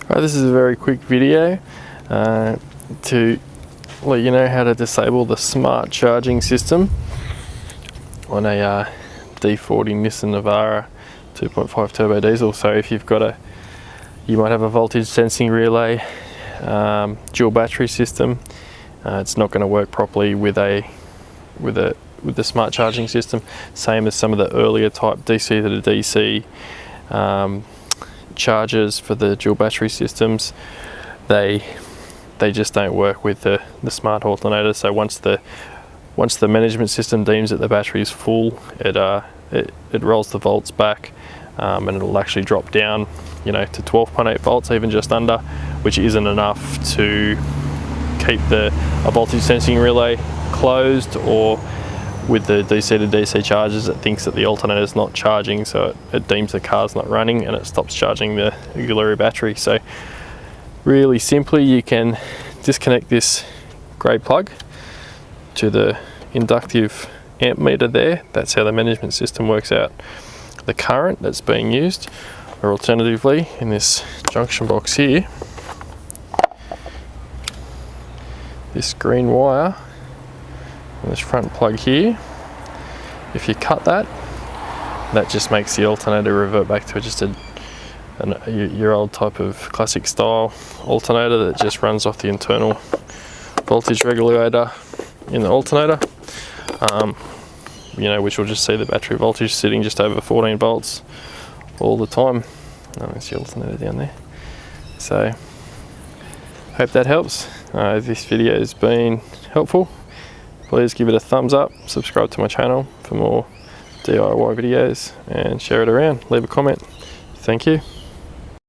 Right, this is a very quick video to let you know how to disable the smart charging system on a D40 Nissan Navara 2.5 turbo diesel. So if you've got you might have a voltage sensing relay, dual battery system. It's not going to work properly with the smart charging system. Same as some of the earlier type DC to DC chargers for the dual battery systems. They just don't work with the smart alternator. So once the management system deems that the battery is full, it rolls the volts back, and it'll actually drop down, to 12.8 volts, even just under, which isn't enough to keep a voltage sensing relay closed, or with the DC to DC chargers, it thinks that the alternator is not charging, so it deems the car's not running and it stops charging the auxiliary battery. So really simply, you can disconnect this grey plug to the inductive amp meter there. That's how the management system works out the current that's being used. Or alternatively, in this junction box here, this green wire on this front plug here, if you cut that just makes the alternator revert back to just your old type of classic style alternator that just runs off the internal voltage regulator in the alternator, which will just see the battery voltage sitting just over 14 volts all the time. There's the alternator down there. So hope that helps. If this video has been helpful, please give it a thumbs up, subscribe to my channel for more DIY videos, and share it around. Leave a comment. Thank you.